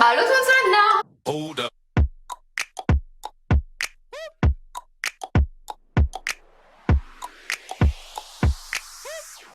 Allô tout le monde. Hold up.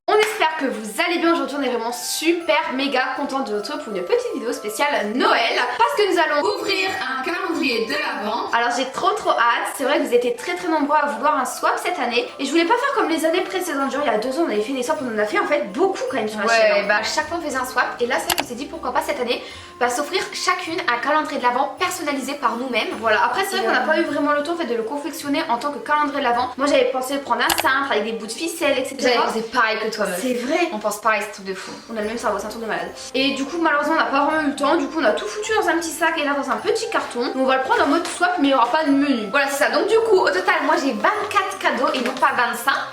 On espère que vous allez bien. Aujourd'hui on est vraiment super méga content de vous retrouver pour une petite vidéo spéciale Noël, parce que nous allons ouvrir un calendrier de l'Avent. Alors j'ai trop hâte. C'est vrai que vous étiez très nombreux à vouloir un swap cette année, et je voulais pas faire comme les années précédentes. Genre il y a 2 ans on avait fait des swaps, on en a fait en fait beaucoup quand même sur la chaîne. Ouais, bah chaque fois on faisait un swap, et là c'est vrai qu'on s'est dit pourquoi pas cette année s'offrir chacune un calendrier de l'Avent personnalisé par nous-mêmes. Voilà, après c'est vrai qu'on n'a pas eu vraiment le temps en fait de le confectionner en tant que calendrier de l'Avent. Moi j'avais pensé prendre un cintre avec des bouts de ficelle, etc. J'avais pensé pareil que toi meuf. C'est vrai, on pense pareil, c'est un truc de fou. On a le même cerveau, c'est un truc de malade. Et du coup malheureusement on n'a pas vraiment eu le temps. Du coup on a tout foutu dans un petit sac et là dans un petit carton. Donc on va le prendre en mode swap, mais il n'y aura pas de menu. Voilà, c'est ça. Donc du coup au total moi j'ai 24 cadeaux et non pas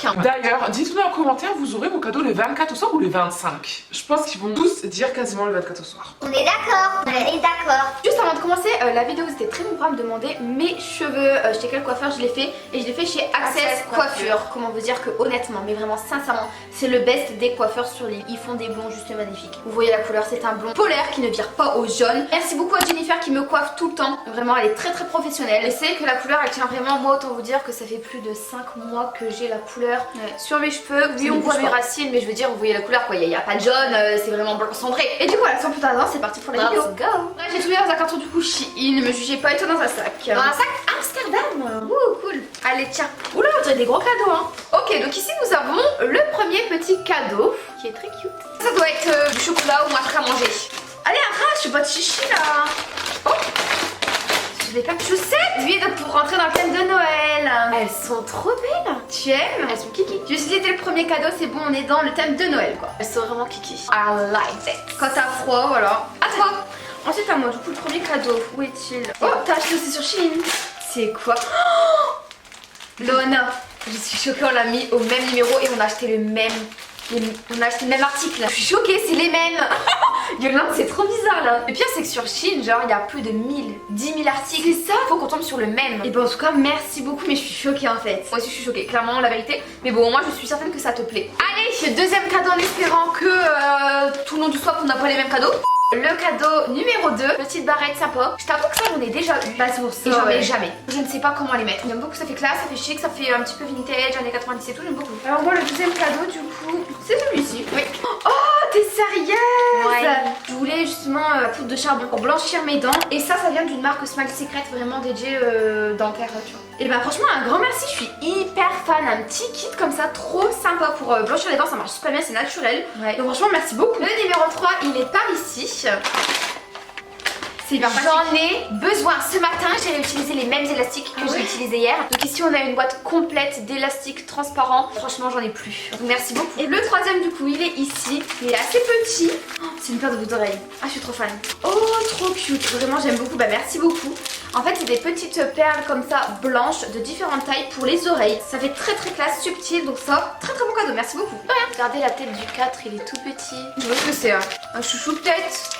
25. D'ailleurs, dites-nous en commentaire, vous aurez vos cadeaux le 24 au soir ou le 25? Je pense qu'ils vont tous dire quasiment le 24 au soir. On est d'accord, on est d'accord. Juste avant de commencer la vidéo, vous étiez très nombreux à me demander mes cheveux, chez quel coiffeur je l'ai fait, et je l'ai fait chez Access Coiffure. Comment vous dire que honnêtement, mais vraiment sincèrement, c'est le best des coiffeurs sur l'île. Ils font des blonds juste magnifiques. Vous voyez la couleur, c'est un blond polaire qui ne vire pas au jaune. Merci beaucoup à Jennifer qui me coiffe tout le temps. Vraiment, elle est très professionnelle. Et c'est que la couleur, elle tient vraiment. Moi, autant vous dire que ça fait plus de 5 mois que j'ai la couleur sur mes cheveux. Oui, on voit mes racines, mais je veux dire, vous voyez la couleur quoi. Il n'y a pas de jaune, c'est vraiment blanc cendré. Et du coup, voilà, sans plus tarder, c'est parti pour la vidéo. Let's go. Ouais, j'ai tout mis dans un carton du coup Shein, ne me jugez pas, et tout dans un sac. Dans un sac Amsterdam. Ouh, cool. Allez, tiens. Oula, on dirait des gros cadeaux, hein. Ok, donc ici nous avons le premier petit cadeau qui est très cute. Ça doit être du chocolat ou un truc à manger. Allez, arrache, je suis pas de chichi là. Oh, j'ai des plein de chaussettes vides pour rentrer dans le thème de Noël. Elles sont trop belles. Tu aimes? Elles sont kiki. Je me suis dit, c'était le premier cadeau, c'est bon, on est dans le thème de Noël quoi. Elles sont vraiment kiki. I like it. Quand t'as froid, voilà. À toi. Ensuite à moi, du coup le premier cadeau, où est-il? Oh, t'as acheté aussi sur Shein. C'est quoi? Oh, Loana, je suis choquée, on l'a mis au même numéro et on a acheté le même. On a acheté le même article. Je suis choquée, c'est les mêmes. Yolande, c'est trop bizarre là. Le pire c'est que sur Shein, genre il y a plus de 10 000 articles. C'est ça. Faut qu'on tombe sur le même. Et bon en tout cas merci beaucoup, mais je suis choquée en fait. Moi aussi je suis choquée, clairement la vérité. Mais bon moi je suis certaine que ça te plaît. Allez, deuxième cadeau en espérant que tout le long du swap on n'a pas les mêmes cadeaux. Le cadeau numéro 2, petite barrette sympa. Je t'avoue que ça j'en ai déjà eu. Bah c'est pour ça. Et j'en mets jamais. Je ne sais pas comment les mettre. J'aime beaucoup, ça fait classe, ça fait chic, ça fait un petit peu vintage, années 90 et tout, j'aime beaucoup. Alors moi le deuxième cadeau du coup, c'est celui-ci. Oui. Oh, t'es sérieuse? Ouais. Je voulais justement la poudre de charbon pour blanchir mes dents. Et ça vient d'une marque Smile Secret, vraiment dédiée dentaire, tu vois. Et bah franchement un grand merci, je suis hyper fan. Un petit kit comme ça, trop sympa pour blanchir les dents, ça marche super bien, c'est naturel. Ouais. Donc franchement merci beaucoup. Le numéro 3, il est par ici. J'en ai besoin. Ce matin j'ai réutilisé les mêmes élastiques que j'ai utilisés hier. Donc ici on a une boîte complète d'élastiques transparents. Franchement j'en ai plus. Donc merci beaucoup. Et le troisième du coup il est ici. Il est assez petit. Oh, c'est une paire de boucles d'oreilles. Ah je suis trop fan. Oh trop cute. Vraiment j'aime beaucoup. Bah merci beaucoup. En fait c'est des petites perles comme ça blanches de différentes tailles pour les oreilles. Ça fait très classe, subtil. Donc ça très bon cadeau. Merci beaucoup. Regardez la tête du 4, il est tout petit. Je vois ce que c'est. Un chouchou peut-être.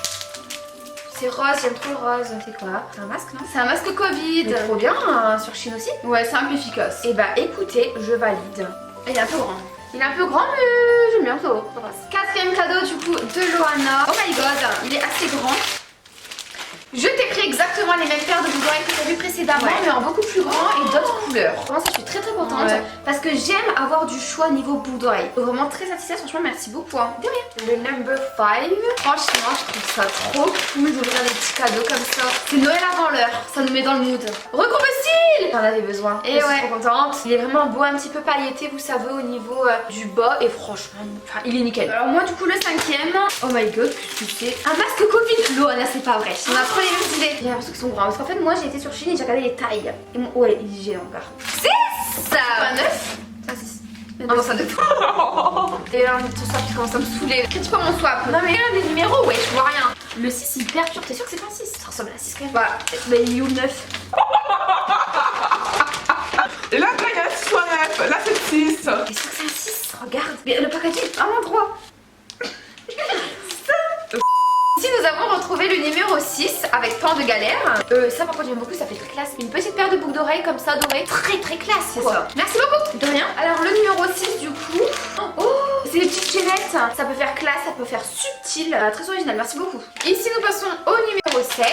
C'est rose, j'aime trop le rose. C'est quoi? C'est un masque, non? C'est un masque Covid. Mais trop bien, sur Shein aussi. Ouais, c'est un peu efficace. Et bah écoutez, je valide. Il est un peu grand. Il est un peu grand, mais j'aime bien, ça passe. Quatrième cadeau du coup de Loana. Oh my god, il est assez grand. Je t'ai pris exactement les mêmes paires de boucles d'oreilles que tu as vu précédemment, mais en beaucoup plus grand et d'autres couleurs. Vraiment ça je suis très contente parce que j'aime avoir du choix niveau boucles d'oreilles. Vraiment très satisfaite, franchement merci beaucoup. Hein. De rien. Le number 5, franchement je trouve ça trop cool d'ouvrir des petits cadeaux comme ça. C'est Noël avant l'heure, ça nous met dans le mood. Recombe-style. J'en avais besoin. Et je suis trop contente. Il est vraiment beau, un petit peu pailleté, vous savez, au niveau du bas, et franchement, il est nickel. Alors moi du coup le cinquième, oh my god, qu'est-ce que c'est? Un masque Covid. Loana, c'est pas vrai. On a trop les mêmes idées. J'ai l'impression qu'ils sont grands parce qu'en fait moi j'ai été sur Shein et j'ai regardé les tailles. Et moi, ouais, il est géant encore. 6. C'est pas 9. Ah 6. Ah non, ça 9. Et là, ce swap qui commence à me saouler. Critique pas mon swap. Non, mais là, les numéros, ouais, je vois rien. Le 6 il perturbe. T'es sûr que c'est pas un 6? Ça ressemble à un 6 quand même. Bah, il est où le 9? Et là, il y a 6 ou un 9. Là, c'est 6. T'es sûr que c'est un 6? Regarde. Mais le packaging est vraiment droit. Ici nous avons retrouvé le numéro 6 avec pain de galère. Ça par contre j'aime beaucoup, ça fait très classe. Une petite paire de boucles d'oreilles comme ça dorées. Très classe. C'est ça. Merci beaucoup. De rien. Alors le numéro 6 du coup. Oh, c'est des petites chaînettes. Ça peut faire classe, ça peut faire subtil. Très original, merci beaucoup. Ici nous passons au numéro 7.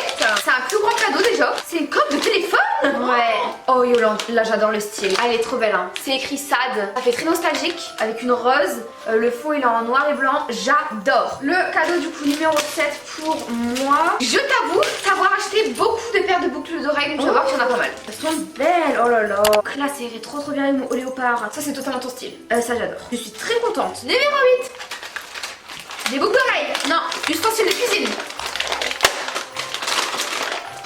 C'est un plus grand cadeau déjà. C'est une coque de téléphone. Ouais. Oh Yolande, là j'adore le style. Ah, elle est trop belle hein. C'est écrit SAD. Ça fait très nostalgique avec une rose. Le fond il est en noir et blanc. J'adore. Le cadeau du coup numéro 7 pour moi. Je t'avoue savoir acheter beaucoup de paires de boucles d'oreilles. Donc tu vas voir qu'il y en a pas mal. Elles sont belles. Oh là là. Là ça irait trop bien avec mon léopard. Ça c'est totalement ton style. Ça j'adore. Je suis très contente. Numéro 8. Des boucles d'oreilles. Non, ustensiles de cuisine.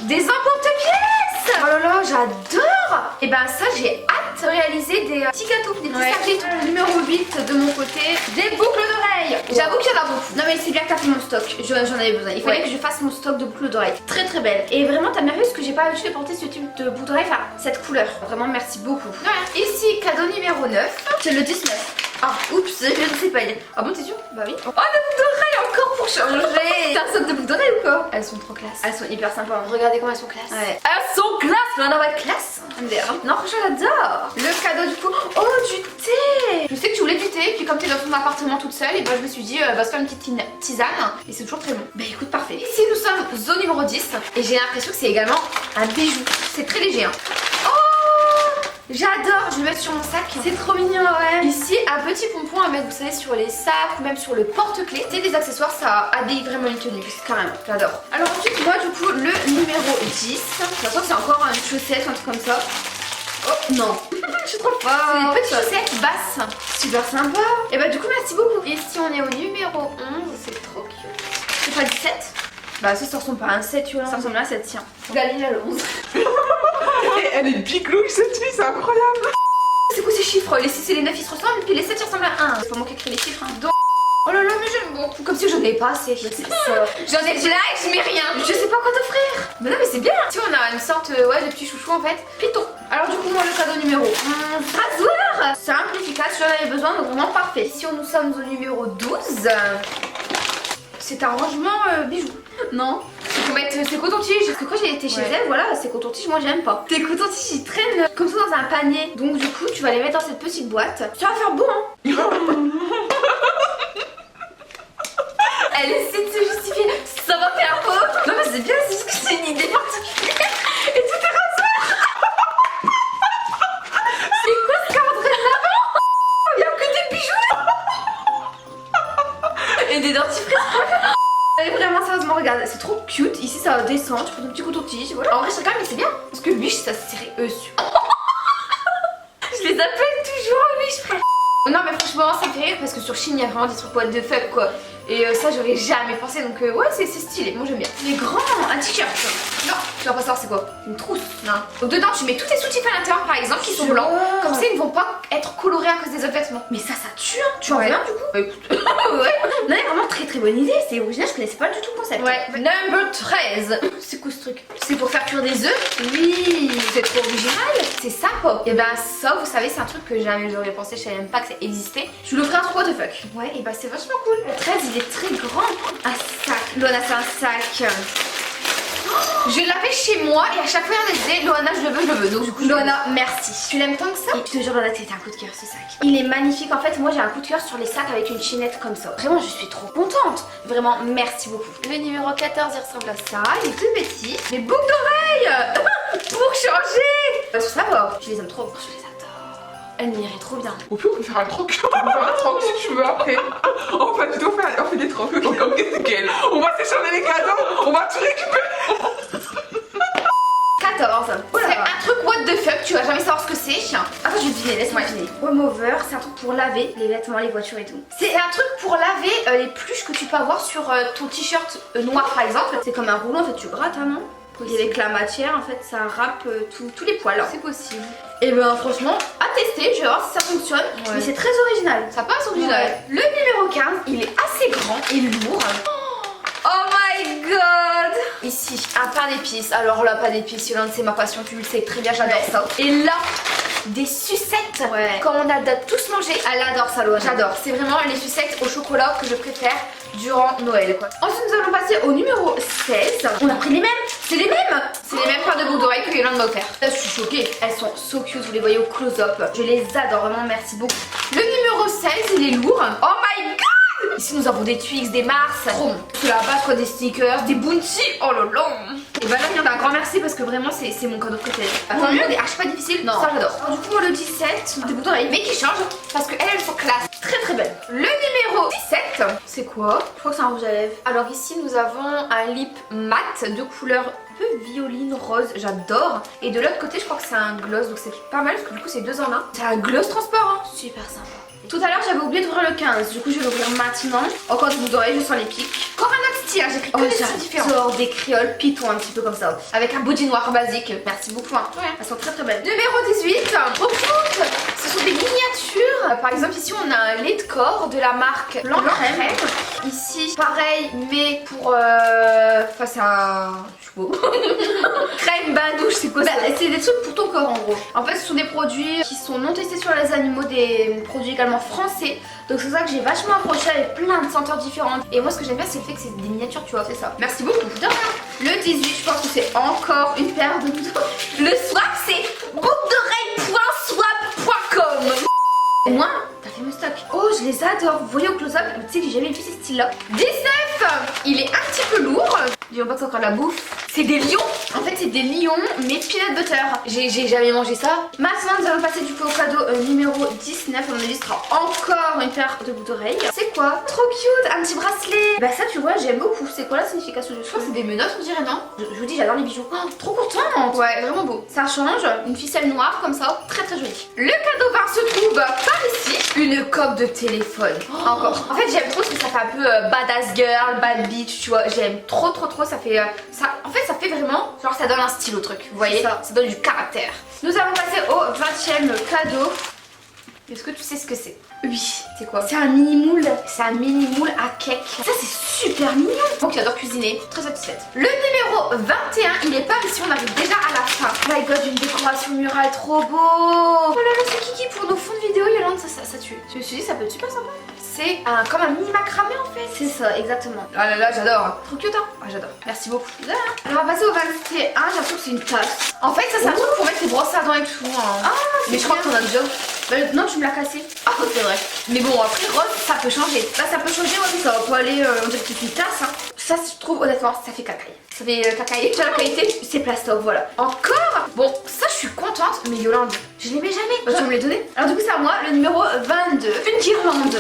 Des emporte-pièces. Oh là là, j'adore. Et ben ça, j'ai hâte de réaliser des petits gâteaux, des petits sachets et tout. Numéro 8 de mon côté, des boucles d'oreilles. J'avoue qu'il y en a beaucoup. Non mais c'est bien que t'as fait mon stock. J'en avais besoin. Il fallait que je fasse mon stock de boucles d'oreilles. Très très belle. Et vraiment, t'as bien vu ce que j'ai pas l'habitude de porter ce type de boucles d'oreilles. Enfin, cette couleur. Vraiment, merci beaucoup. Voilà. Ici, cadeau numéro 9. C'est le 19. Ah, oups, je ne sais pas. Ah bon, t'es sûre? Bah oui. Oh, des boucles d'oreilles encore pour changer. T'as un stock de boucles d'oreilles ou quoi? Elles sont trop classe. Elles sont hyper sympas. Regardez comment elles sont classe. Ouais. Elles sont classe. Mais on en va être classe. Non, franchement, j'adore. Le cadeau du coup. Oh, du thé. Je sais que tu voulais du thé. Puis comme t'es dans ton appartement toute seule, et ben je me suis dit, va se faire une petite tisane. Et c'est toujours très bon. Bah écoute, parfait. Ici, nous sommes au numéro 10. Et j'ai l'impression que c'est également un bijou. C'est très léger. Hein. J'adore, je vais le mettre sur mon sac. C'est trop mignon, ouais. Ici, un petit pompon à mettre, vous savez, sur les sacs ou même sur le porte-clés. C'est des accessoires, ça habille vraiment une tenue. Carrément, j'adore. Alors ensuite, moi, du coup, le numéro 10. De toute façon, c'est encore une chaussette, un truc comme ça. Oh non, je suis trop forte. C'est des petites chaussettes basses. Super sympa. Et bah, du coup, merci beaucoup. Et si on est au numéro 11, c'est trop cute. C'est pas 17? Bah, ça ressemble pas à un 7, tu vois. Ça ressemble à un 7, tiens. Galine à le 11. Et elle est biglouille cette fille, c'est incroyable. C'est quoi ces chiffres? Les 6 et les 9 ils se ressemblent, et puis les 7 ils ressemblent à 1. C'est pas moi qui écris les chiffres. Hein. Donc... Oh là là, mais j'aime beaucoup. Comme si j'en avais pas assez. J'en ai là et je mets rien. Je sais pas quoi t'offrir. Mais non, mais c'est bien. Tu vois, on a une sorte de petit chouchou en fait. Python. Alors, du coup, moi, le cadeau numéro 11. Rasoir. Simple, efficace, j'en avais besoin, donc vraiment parfait. Si nous sommes au numéro 12. C'est un rangement bijoux. Non. Il faut mettre ses cotons-tiges. Parce que quand j'ai été chez elle, voilà, ces cotons-tiges, moi j'aime pas. Tes cotons-tiges ils traînent comme ça dans un panier. Donc du coup, tu vas les mettre dans cette petite boîte. Ça va faire beau, hein. Elle essaie de se justifier. Ça va faire beau. Non, mais c'est bien, c'est juste que c'est une idée particulière. Et tout est rasoir. C'est quoi ce calendrier de l'avant? Il y a que des bijoux. Et des dentifrices. Et vraiment sérieusement regarde, c'est trop cute. Ici ça descend, tu prends ton petit coton-tige. Voilà. En vrai je regarde mais c'est bien. Parce que biche ça se serait dessus. Je les appelle toujours biche frère. Non mais franchement ça me fait rire parce que sur Shein il y a vraiment des trucs what the fuck quoi. Et ça j'aurais jamais pensé donc ouais c'est stylé, moi j'aime bien. Il est grand, un t-shirt. Non, tu vas pas savoir c'est quoi. Une trousse. Non. Donc dedans tu mets tous tes sous-titres à l'intérieur par exemple qui sont blancs. Comme ça ils ne vont pas être colorés à cause des autres vêtements. Mais ça tue hein. Tu en veux un du coup? Bah écoute. Ouais. Non mais vraiment très bonne idée. C'est original, je connaissais pas du tout le concept. Ouais. Number 13. C'est quoi ce truc? C'est pour faire cuire des œufs? Oui. C'est trop original. C'est sympa. Et ben ça vous savez c'est un truc que jamais j'aurais pensé, je savais même pas que ça existait. Je lui ferai un truc what the fuck. Ouais et bah c'est vachement cool. Le 13 il est très grand. Un sac. Loana c'est un sac. Je l'avais chez moi et à chaque fois elle disait Loana je le veux. Donc du coup Loana merci. Tu l'aimes tant que ça? Et je te jure Loana c'était un coup de cœur ce sac. Il est magnifique en fait, moi j'ai un coup de cœur sur les sacs avec une chaînette comme ça. Vraiment je suis trop contente. Vraiment merci beaucoup. Le numéro 14 il ressemble à ça, il est tout petit. Des boucles d'oreilles pour changer. Ça va, je les aime trop, je les adore. Elle m'irait trop bien. Au pire on peut faire un troc. On peut faire un troc si tu veux après. On va plutôt faire, on fait des trocs. On va s'échanger les cadeaux, on va tout récupérer. 14. C'est un truc what the fuck, tu vas jamais savoir ce que c'est. Attends, je vais deviner, laisse-moi deviner. Home over, c'est un truc pour laver les vêtements, les voitures et tout. C'est un truc pour laver les pluches que tu peux avoir sur ton t-shirt noir par exemple. C'est comme un rouleau, en fait, tu grattes, hein, non? Et avec la matière, en fait, ça râpe tous les poils. C'est possible. Et ben franchement, à tester, je vais voir si ça fonctionne. Ouais. Mais c'est très original. Ça passe original. Ouais. Le numéro 15, il est assez grand et lourd. Oh my god! Ici, un pain d'épices. Alors là, pain d'épices, Yolande, c'est ma passion, tu le sais très bien, j'adore ça. Et là, des sucettes. Ouais. Quand on a tous mangé, elle adore ça, Loana. J'adore. C'est vraiment les sucettes au chocolat que je préfère durant Noël, quoi. Ensuite, nous allons passer au numéro 16. On a pris les mêmes. C'est les mêmes. C'est les mêmes paires de boucles d'oreilles que Yolande m'a offert. Je suis choquée. Elles sont so cute, vous les voyez au close-up. Je les adore, vraiment, merci beaucoup. Le numéro 16, il est lourd. Oh my god! Ici nous avons des Twix, des Mars. Trop bon. Tout là-bas, je crois des sneakers, des Bounty. Oh là là. Et bah là, il y en a un grand merci parce que vraiment, c'est mon cadeau préféré. Attends, des arches pas difficiles. Non. Ça, j'adore. Du coup, le 17, des boutons d'oreilles, mais qui changent parce qu'elles sont classe. Très très belle. Le numéro 17, c'est quoi? Je crois que c'est un rouge à lèvres. Alors ici, nous avons un lip mat de couleur un peu violine rose, j'adore. Et de l'autre côté, je crois que c'est un gloss, donc c'est pas mal parce que du coup, c'est 2 en 1. C'est un gloss transparent. Super sympa. Tout à l'heure j'avais oublié d'ouvrir le 15, du coup je vais l'ouvrir maintenant. Encore du bout d'oreille, je sens les pics. Encore un autre style, j'ai pris que des styles différents. J'adore des créoles python un petit peu comme ça. Avec un body noir basique, merci beaucoup hein. Ouais. Elles sont très très belles. Numéro 18, trop cool. Ce sont des miniatures. Par exemple ici on a un lait de corps de la marque Blanc Crème. Ici pareil mais pour... Enfin c'est un... crème, bain, douche, c'est quoi ça? C'est des trucs pour ton corps en gros. En fait ce sont des produits qui sont non testés sur les animaux, des produits également français. Donc c'est ça que j'ai vachement accroché avec plein de senteurs différentes. Et moi ce que j'aime bien c'est le fait que c'est des miniatures, tu vois, c'est ça. Merci beaucoup. De rien. Le 18, je pense que c'est encore une paire de boutons. Le swap c'est boucledoreille.swap.com. Et moi, t'as fait mon stock. Oh, je les adore. Vous voyez au close-up, tu sais que j'ai jamais vu ces styles-là. 19, il est un petit peu lourd. Disons pas que c'est encore de la bouffe. C'est des lions. En fait, c'est des lions, mais peanut butter. J'ai jamais mangé ça. Maintenant, nous allons passer du coup au cadeau numéro 19. On enregistrera encore une paire de boucles d'oreilles. C'est quoi? Trop cute, un petit bracelet. Bah ça, tu vois, j'aime beaucoup. C'est quoi la signification du truc? Je crois que c'est des menottes, on dirait, non? Je vous dis, j'adore les bijoux. Oh, trop contente. Ouais, vraiment beau. Ça change. Une ficelle noire comme ça, très très jolie. Le cadeau 20 se trouve par ici. Une coque de téléphone. Oh. Encore. En fait, j'aime trop parce que ça fait un peu badass girl, bad bitch, tu vois. J'aime trop trop trop. Ça fait ça. En fait, ça fait vraiment genre ça donne un style au truc. Vous voyez? Ça donne du caractère. Nous allons passer au 20e cadeau. Est-ce que tu sais ce que c'est? Oui. C'est quoi? C'est un mini moule. C'est un mini moule à cake. Ça c'est super mignon. Donc j'adore cuisiner. Très satisfaite. Le numéro 21, il est pas ici. On arrive déjà à la fin. Oh my god, une décoration murale trop beau. Oh là là, c'est Kiki pour nos fonds de vidéo. Yolande, ça tue. Je me suis dit ça peut être super sympa. C'est comme un mini macramé en fait. C'est ça, exactement. Ah là là, j'adore. Trop cute hein. Ah j'adore. Merci beaucoup. Alors on va passer au 21. J'ai l'impression que c'est une tasse. En fait ça c'est un truc pour mettre les brosses à dents et tout hein. Ah, mais je crois que t'en as déjà. Non, tu me l'as cassé. Ah c'est vrai. Mais bon après rose ça peut changer. Là ça peut changer, ouais, ça va pas aller, on dirait que c'est une tasse hein. Ça je trouve honnêtement ça fait cacaille. Ça fait cacaille. Déjà la qualité c'est plastoc, voilà. Encore. Bon ça je suis contente. Mais Yolande, je les mets jamais. Bah, tu me les donner. Alors du coup c'est à moi, le numéro 22. Une guirlande.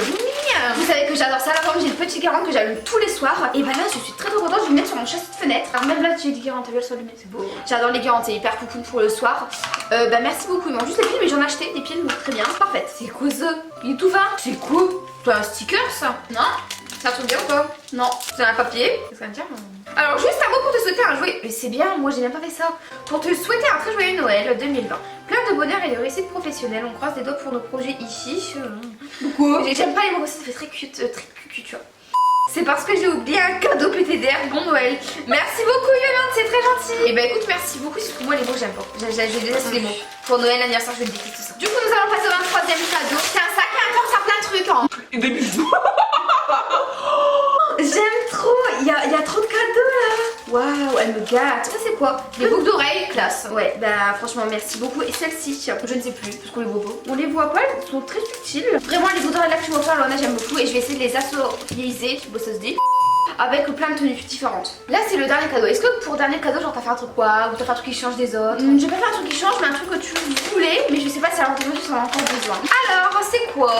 Vous savez que j'adore ça. Là j'ai une petite guirlande que j'allume tous les soirs. Et bah là je suis très contente. Je vais le mettre sur mon châssis de fenêtre. Alors même là j'ai des guirlandes, t'as vu elles sont allumées, c'est beau. J'adore les guirlandes, c'est hyper cocoon pour le soir. Bah merci beaucoup. Ils m'ont juste les piles mais j'en ai acheté des piles donc très bien. Parfait. C'est quoi ça? Il est tout fin. C'est quoi? C'est un sticker ça? Non? C'est un truc bien ou quoi? Non. C'est un papier. Qu'est-ce que ça veut dire? Alors juste un mot pour te souhaiter un joyeux... Mais c'est bien, moi j'ai même pas fait ça. Pour te souhaiter un très joyeux Noël 2020. Plein de bonheur et de réussite professionnelle. On croise les doigts pour nos projets ici. Pourquoi? J'aime pas les mots aussi, ça fait très cute, tu vois. C'est parce que j'ai oublié un cadeau PTDR. Bon Noël. Merci beaucoup Yolande, c'est très gentil. Et bah écoute, merci beaucoup, parce que moi les mots j'aime pas. J'ai déteste les mots. Pour Noël, l'anniversaire, je déteste tout ça. Du coup nous allons passer au 23e cadeau. C'est un sac à un plein de trucs hein. Et des bijoux. J'aime trop, il y a trop de cadeaux là. Waouh, elle me gâte. Ça c'est quoi? Des boucles d'oreilles, classe. Ouais, bah franchement merci beaucoup. Et celle-ci, je ne sais plus, parce qu'on les voit pas. On les voit pas, elles sont très subtiles. Vraiment les boucles d'oreilles là que tu m'offres, Lona, j'aime beaucoup. Et je vais essayer de les associer, ça se dit, avec plein de tenues différentes. Là c'est le dernier cadeau. Est-ce que pour dernier cadeau genre t'as fait un truc quoi? Ou t'as fait un truc qui change des autres? Je vais pas faire un truc qui change mais un truc que tu voulais. Mais je sais pas si à l'intérieur tu en as encore besoin. Alors c'est quoi?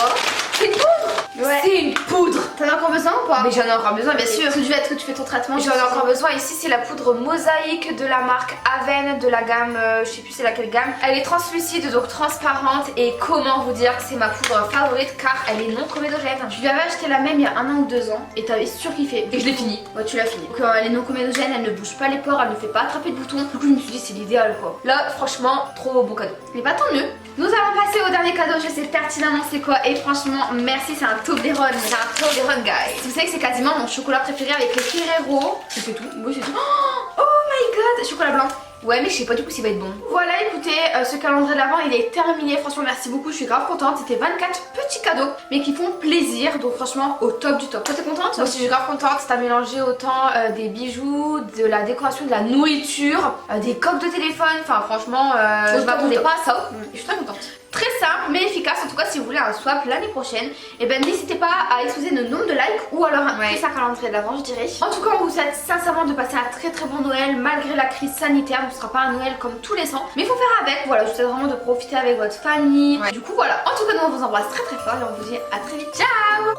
C'est une poudre? Ouais. C'est une poudre. T'en as encore besoin ou pas? Mais j'en ai encore besoin bien sûr. Parce que du fait que tu fais ton traitement, j'en ai encore besoin. Ici c'est la poudre mosaïque de la marque Aven de la gamme, je sais plus c'est laquelle gamme. Elle est translucide donc transparente. Et comment vous dire que c'est ma poudre favorite car elle est non comédogène. Je lui avais acheté la même il y a 1 an ou 2 ans et t'avais surkiffé. Et je l'ai fini. Ouais tu l'as fini. Donc elle est non comédogène, elle ne bouge pas les pores, elle ne fait pas attraper de boutons. Du coup je me suis dit c'est l'idéal quoi. Là franchement trop beau cadeau. Mais pas tant mieux. Nous allons passer au dernier cadeau, je sais pertinemment c'est quoi et franchement merci, c'est un Toblerone. C'est un Toblerone guys. Vous savez que c'est quasiment mon chocolat préféré avec les Ferrero. C'est tout. Oui c'est tout. Oh my god, chocolat blanc. Ouais mais je sais pas du coup s'il va être bon. Voilà écoutez, ce calendrier de l'Avent il est terminé. Franchement merci beaucoup, je suis grave contente. C'était 24 petits cadeaux mais qui font plaisir. Donc franchement au top du top. Toi t'es contente? Moi aussi je suis grave contente. T'as mélangé autant des bijoux, de la décoration, de la nourriture, des coques de téléphone. Enfin franchement je m'attendais pas à ça. Je suis très contente. très simple mais efficace. En tout cas si vous voulez un swap l'année prochaine, et ben n'hésitez pas à exploser le nombre de likes ou alors un très calendrier de l'avant je dirais. En tout cas on vous souhaite sincèrement de passer un très très bon Noël malgré la crise sanitaire. Donc ce sera pas un Noël comme tous les ans mais il faut faire avec. Voilà, je vous souhaite vraiment de profiter avec votre famille. Du coup voilà, en tout cas nous on vous embrasse très très fort et on vous dit à très vite. Ciao.